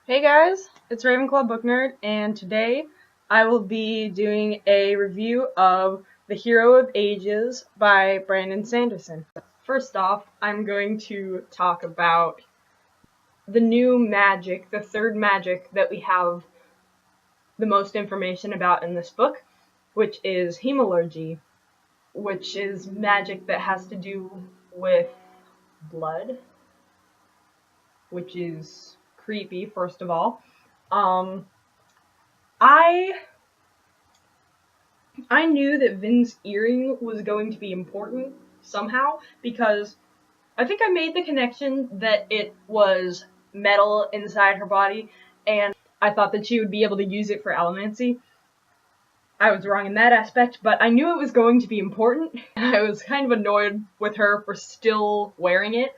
Hey guys, it's Ravenclaw Book Nerd, and today I will be doing a review of The Hero of Ages by Brandon Sanderson. First off, I'm going to talk about the new magic, the third magic that we have the most information about in this book, which is hemalurgy, which is magic that has to do with blood, which is creepy, first of all. Um, I I knew that Vin's earring was going to be important somehow because I think I made the connection that it was metal inside her body, and I thought that she would be able to use it for allomancy. I was wrong in that aspect, but I knew it was going to be important, and I was kind of annoyed with her for still wearing it.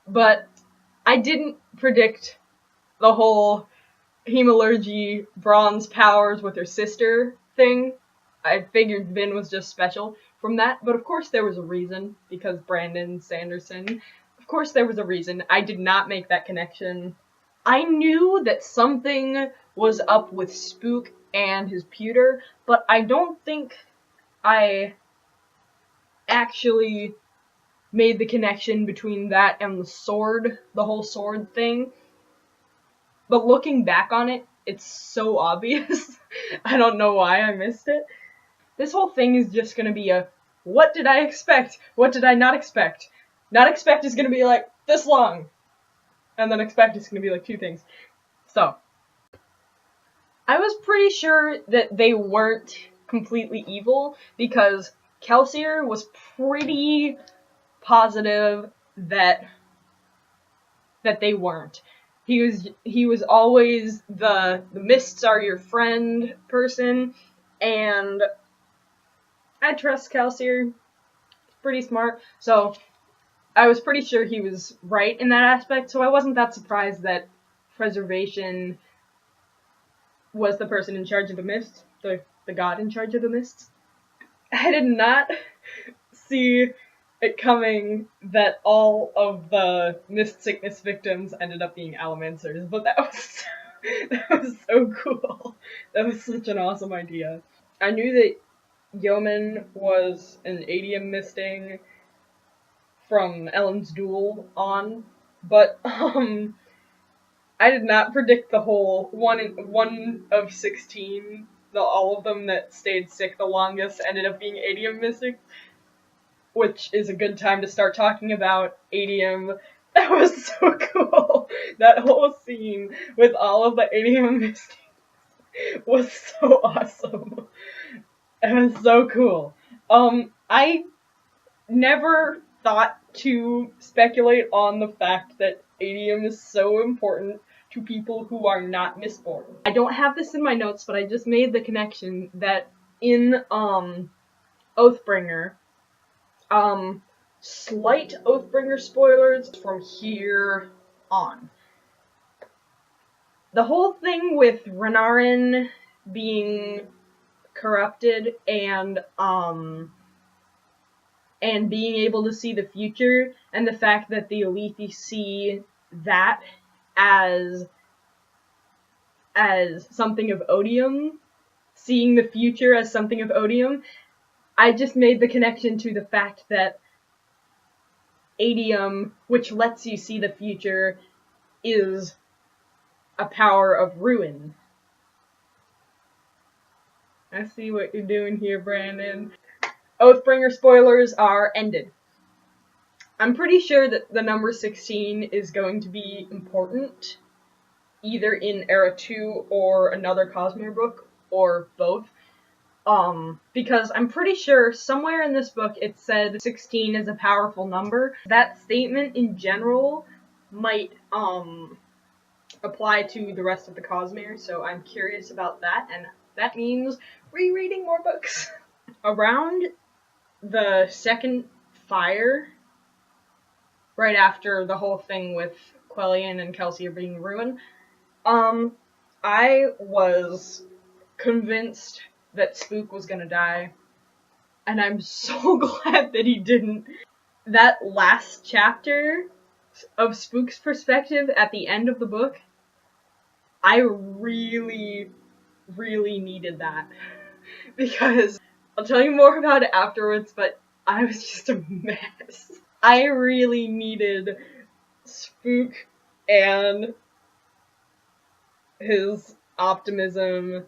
But I didn't predict the whole hemalurgy bronze powers with her sister thing. I figured Vin was just special from that, but of course there was a reason, because Brandon Sanderson. Of course there was a reason. I did not make that connection. I knew that something was up with Spook and his pewter, but I don't think I actually made the connection between that and the sword, the whole sword thing. But looking back on it, it's so obvious. I don't know why I missed it. This whole thing is just gonna be a, what did I expect? What did I not expect? Not expect is gonna be like this long. And then expect is gonna be like two things. So, I was pretty sure that they weren't completely evil because Kelsier was pretty positive that they weren't. He was always the mists are your friend person, and I trust Kelsier. He's pretty smart, so I was pretty sure he was right in that aspect, so I wasn't that surprised that Preservation was the person in charge of the mists, the god in charge of the mists. I did not see it coming that all of the mist sickness victims ended up being allomancers, but that was so cool. That was such an awesome idea. I knew that Yeoman was an adium misting from Ellen's Duel on, but I did not predict the whole one of 16. All of them that stayed sick the longest ended up being adium mystic, which is a good time to start talking about adium. That was so cool. That whole scene with all of the adium mystics was so awesome. It was so cool. I never thought to speculate on the fact that adium is so important to people who are not Mistborn. I don't have this in my notes, but I just made the connection that in Oathbringer, slight Oathbringer spoilers from here on. The whole thing with Renarin being corrupted and being able to see the future, and the fact that the Alethi see that as something of odium, seeing the future as something of odium, I just made the connection to the fact that adium, which lets you see the future, is a power of ruin. I see what you're doing here, Brandon. Oathbringer spoilers are ended. I'm pretty sure that the number 16 is going to be important, either in Era 2 or another Cosmere book, or both. Because I'm pretty sure somewhere in this book it said 16 is a powerful number. That statement in general might, apply to the rest of the Cosmere, so I'm curious about that, and that means rereading more books. Around the second fire, right after the whole thing with Quellion and Kelsier being ruined, I was convinced that Spook was gonna die, and I'm so glad that he didn't. That last chapter of Spook's perspective at the end of the book I really, really needed that. Because I'll tell you more about it afterwards, but I was just a mess. I really needed Spook and his optimism,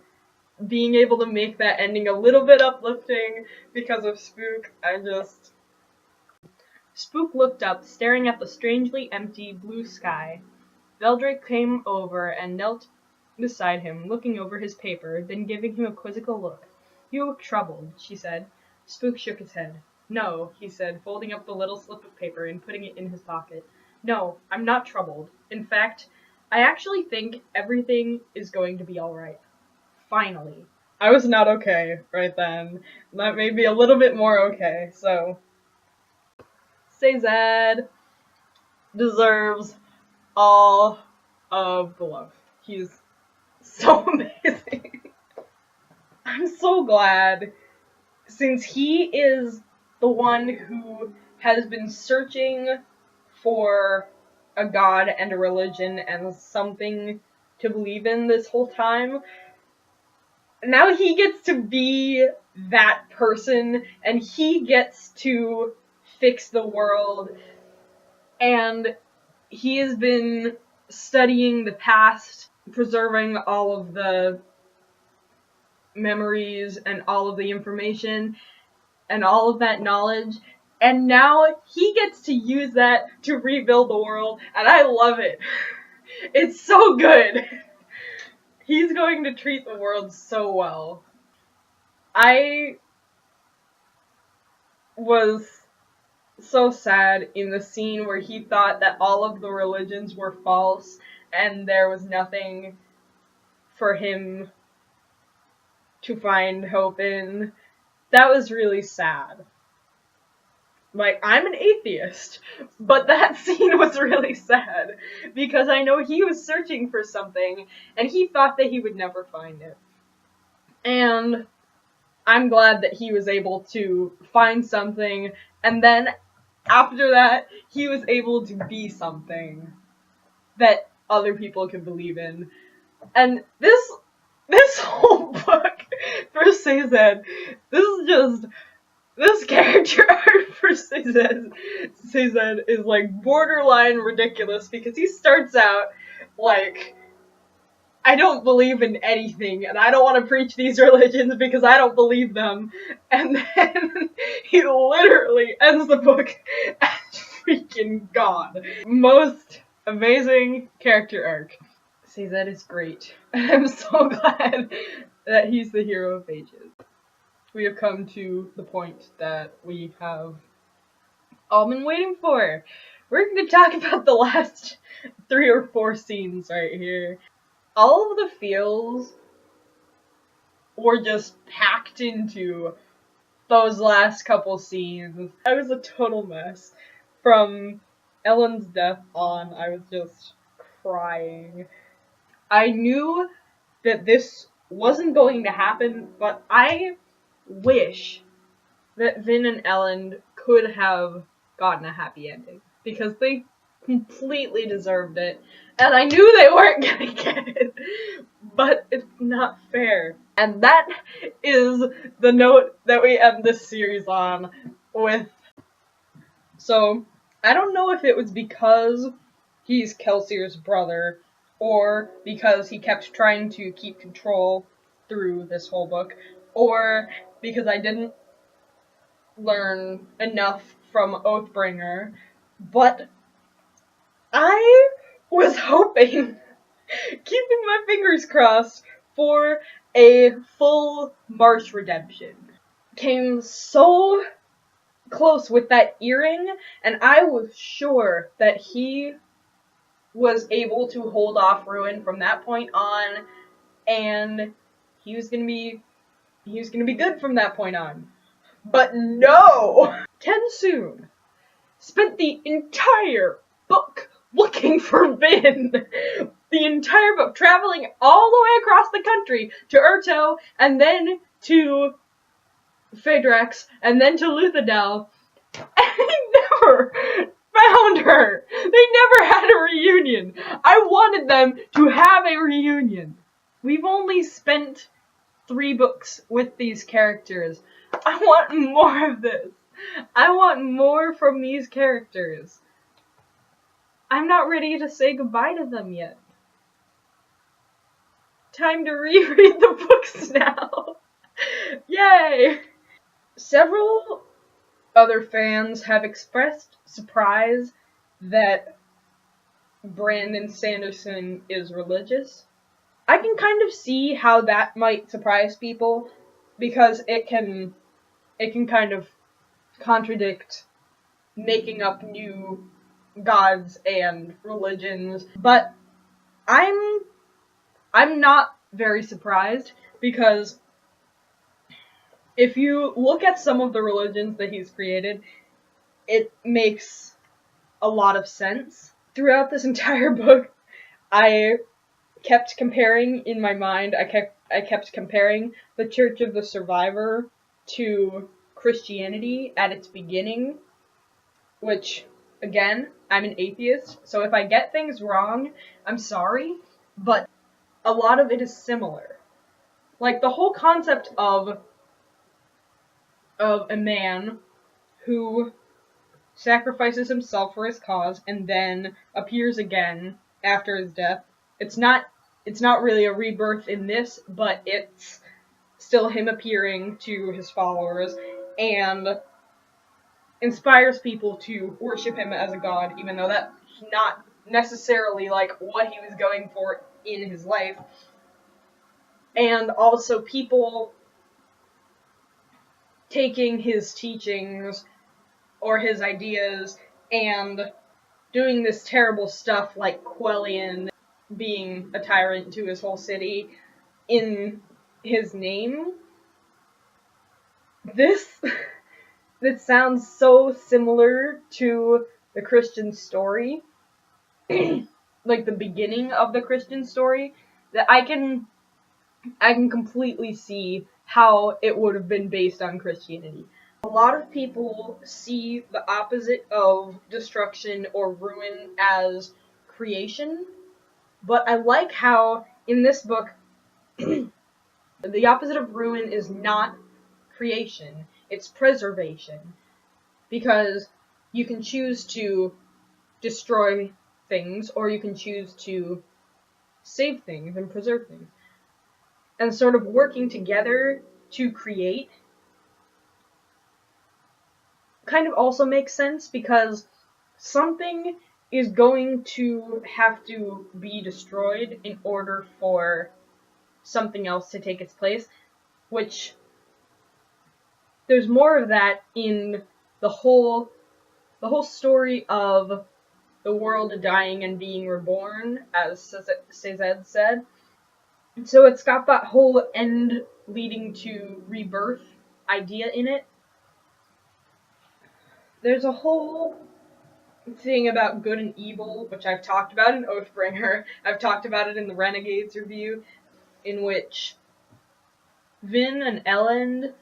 being able to make that ending a little bit uplifting because of Spook. Spook looked up, staring at the strangely empty blue sky. Veldrake came over and knelt beside him, looking over his paper, then giving him a quizzical look. "You look troubled," she said. Spook shook his head. "No," he said, folding up the little slip of paper and putting it in his pocket. "No, I'm not troubled. In fact, I actually think everything is going to be alright. Finally." I was not okay right then. That made me a little bit more okay, so Cesar deserves all of the love. He's so amazing. I'm so glad, since he is the one who has been searching for a god and a religion and something to believe in this whole time. Now he gets to be that person, and he gets to fix the world, and he has been studying the past, preserving all of the memories and all of the information and all of that knowledge, and now he gets to use that to rebuild the world, and I love it. It's so good. He's going to treat the world so well. I was so sad in the scene where he thought that all of the religions were false and there was nothing for him to find hope in. That was really sad. Like, I'm an atheist, but that scene was really sad because I know he was searching for something and he thought that he would never find it. And I'm glad that he was able to find something, and then after that, he was able to be something that other people could believe in. And this whole book for Cesar, this character art for Cesar is like borderline ridiculous because he starts out like, "I don't believe in anything, and I don't want to preach these religions because I don't believe them." And then he literally ends the book as freaking God. Most amazing character arc. Cesar is great. I'm so glad that he's the hero of ages. We have come to the point that we have all been waiting for. We're going to talk about the last 3 or 4 scenes right here. All of the feels were just packed into those last couple scenes. I was a total mess. From Ellen's death on, I was just crying. I knew that this wasn't going to happen, but I wish that Vin and Ellen could have gotten a happy ending, because they completely deserved it, and I knew they weren't gonna get it, but it's not fair. And that is the note that we end this series on with. So, I don't know if it was because he's Kelsier's brother, or because he kept trying to keep control through this whole book, or because I didn't learn enough from Oathbringer, but I was hoping, keeping my fingers crossed, for a full Marsh redemption. Came so close with that earring, and I was sure that he was able to hold off Ruin from that point on, and he was gonna be good from that point on. But no! Tensoon spent the entire book looking for Vin. The entire book, traveling all the way across the country to Urto, and then to Phaedrax, and then to Luthadel, and he found her! They never had a reunion! I wanted them to have a reunion! We've only spent 3 books with these characters. I want more of this! I want more from these characters. I'm not ready to say goodbye to them yet. Time to reread the books now! Yay! Several other fans have expressed surprise that Brandon Sanderson is religious. I can kind of see how that might surprise people, because it can kind of contradict making up new gods and religions, but I'm not very surprised, because if you look at some of the religions that he's created, it makes a lot of sense. Throughout this entire book, I kept comparing in my mind, I kept comparing the Church of the Survivor to Christianity at its beginning, which, again, I'm an atheist, so if I get things wrong, I'm sorry, but a lot of it is similar. Like, the whole concept of a man who sacrifices himself for his cause and then appears again after his death. It's not really a rebirth in this, but it's still him appearing to his followers and inspires people to worship him as a god, even though that's not necessarily like what he was going for in his life. And also people taking his teachings or his ideas and doing this terrible stuff like Quellion being a tyrant to his whole city in his name. This sounds so similar to the Christian story, like the beginning of the Christian story, that I can completely see how it would have been based on Christianity. A lot of people see the opposite of destruction or ruin as creation, but I like how in this book the opposite of ruin is not creation, it's preservation, because you can choose to destroy things or you can choose to save things and preserve things. And sort of working together to create kind of also makes sense, because something is going to have to be destroyed in order for something else to take its place, which there's more of that in the whole story of the world dying and being reborn, as Cezed said. So it's got that whole end leading to rebirth idea in it. There's a whole thing about good and evil, which I've talked about in Oathbringer. I've talked about it in the Renegades review, in which Vin and Elend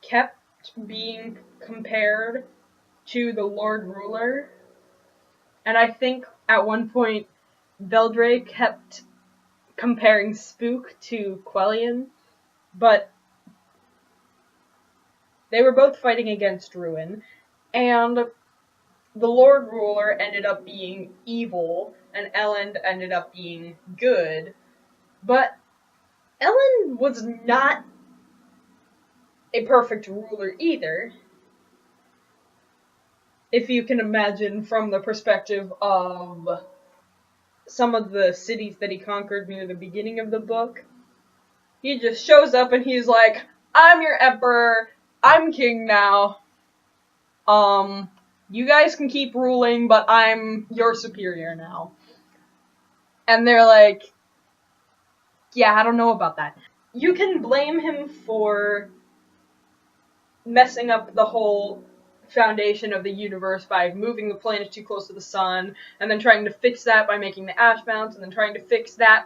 kept being compared to the Lord Ruler, and I think at one point Veldre kept comparing Spook to Quellion, but they were both fighting against Ruin, and the Lord Ruler ended up being evil, and Elend ended up being good, but Elend was not a perfect ruler either, if you can imagine from the perspective of some of the cities that he conquered near the beginning of the book. He just shows up and he's like, I'm your emperor, I'm king now, you guys can keep ruling, but I'm your superior now. And they're like, yeah, I don't know about that. You can blame him for messing up the whole foundation of the universe by moving the planet too close to the sun, and then trying to fix that by making the ash bounce, and then trying to fix that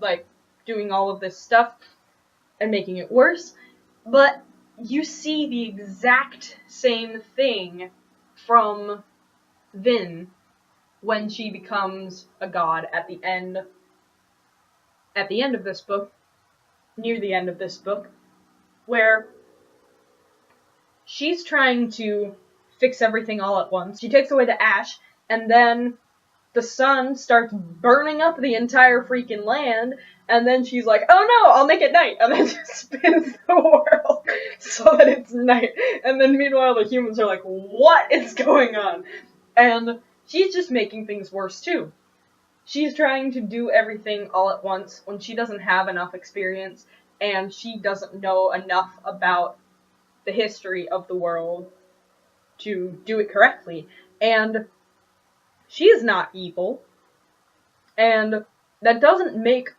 by doing all of this stuff and making it worse. But you see the exact same thing from Vin when she becomes a god at the end of this book, near the end of this book, where she's trying to fix everything all at once. She takes away the ash, and then the sun starts burning up the entire freaking land, and then she's like, oh no, I'll make it night, and then just spins the world so that it's night. And then meanwhile the humans are like, what is going on? And she's just making things worse too. She's trying to do everything all at once when she doesn't have enough experience, and she doesn't know enough about the history of the world to do it correctly. And she is not evil, and that doesn't make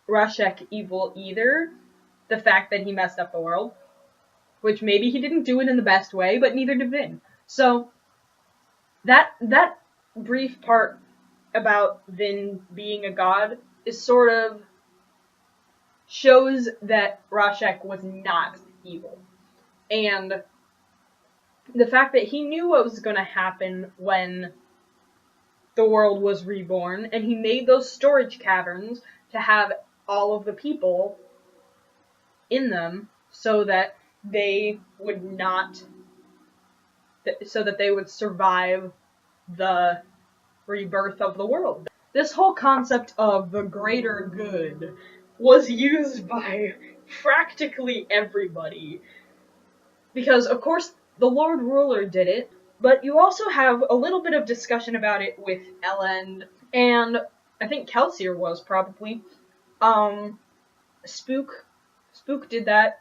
Rashek evil either, the fact that he messed up the world, which maybe he didn't do it in the best way, but neither did Vin. So, that brief part about Vin being a god is sort of shows that Rashek was not evil. And the fact that he knew what was going to happen when the world was reborn, and he made those storage caverns to have all of the people in them so that they would survive the rebirth of the world. This whole concept of the greater good was used by practically everybody. Because, of course, the Lord Ruler did it, but you also have a little bit of discussion about it with Elend, and I think Kelsier was probably. Spook did that,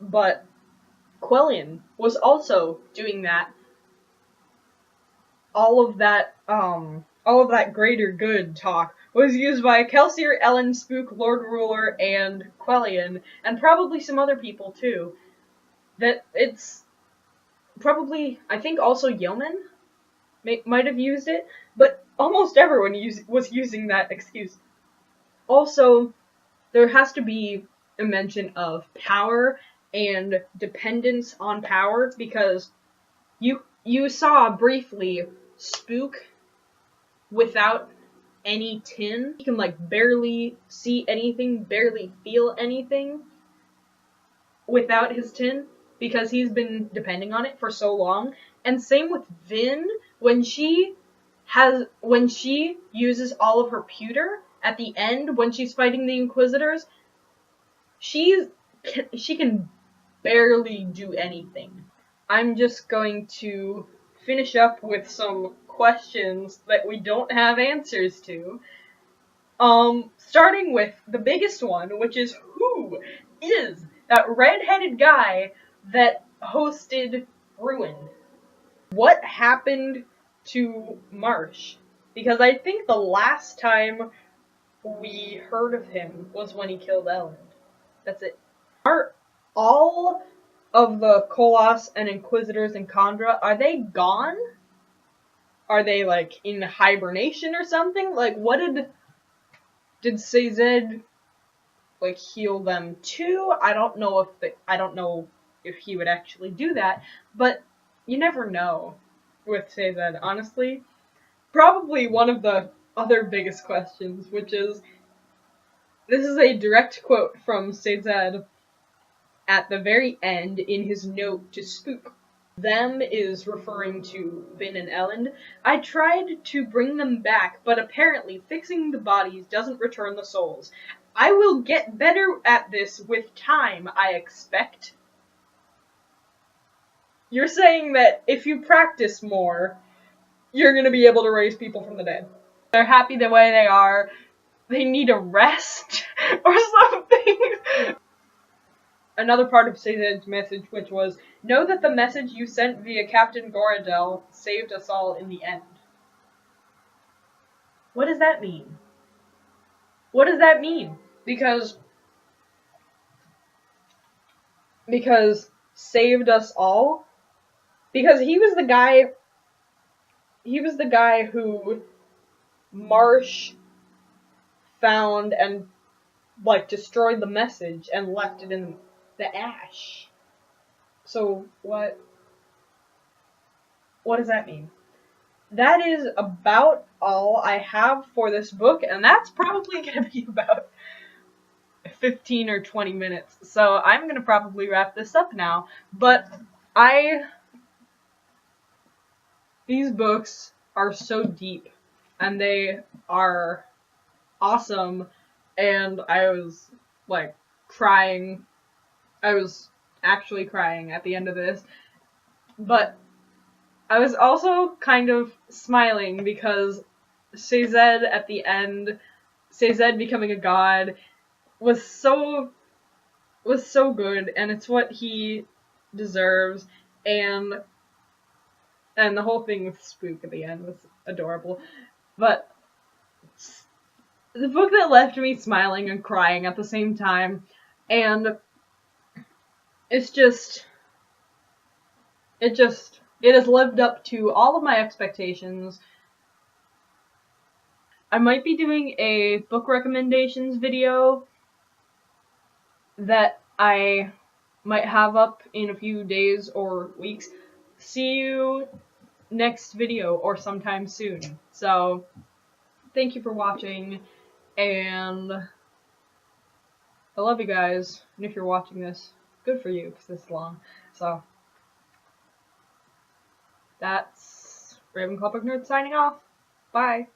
but Quellion was also doing that. All of that greater good talk was used by Kelsier, Elend, Spook, Lord Ruler, and Quellion, and probably some other people too. That it's probably, I think also Yeoman might have used it, but almost everyone was using that excuse. Also, there has to be a mention of power and dependence on power, because you saw briefly Spook without any tin. He can barely see anything, barely feel anything without his tin, because he's been depending on it for so long. And same with Vin, when she uses all of her pewter at the end when she's fighting the Inquisitors, she can barely do anything. I'm just going to finish up with some questions that we don't have answers to. Starting with the biggest one, which is, who is that red-headed guy that hosted Ruin? What happened to Marsh? Because I think the last time we heard of him was when he killed Elend. That's it. Are all of the Koloss and Inquisitors in Kandra, are they gone? Are they, in hibernation or something? What did Sazed, heal them too? I don't know if he would actually do that, but you never know with Sazed, honestly. Probably one of the other biggest questions, which is, this is a direct quote from Sazed at the very end in his note to Spook. Them is referring to Vin and Elend. I tried to bring them back, but apparently fixing the bodies doesn't return the souls. I will get better at this with time, I expect. You're saying that if you practice more, you're gonna be able to raise people from the dead. They're happy the way they are. They need a rest or something. Another part of Sazed's message, which was, know that the message you sent via Captain Goradel saved us all in the end. What does that mean? What does that mean? Because saved us all? Because he was the guy who Marsh found and destroyed the message and left it in the ash. So what does that mean? that is about all I have for this book, and that's probably going to be about 15 or 20 minutes. So I'm going to probably wrap this up now. But these books are so deep, and they are awesome, and I was, like, crying. I was actually crying at the end of this. But I was also kind of smiling because Cezed at the end, Cezed becoming a god, was so good, and it's what he deserves, and the whole thing with Spook at the end was adorable. But the book that left me smiling and crying at the same time, and it's just it has lived up to all of my expectations. I might be doing a book recommendations video that I might have up in a few days or weeks. See you next video or sometime soon. So, thank you for watching, and I love you guys. And if you're watching this, good for you, because this is long. So, that's Ravenclaw Book Nerd signing off. Bye.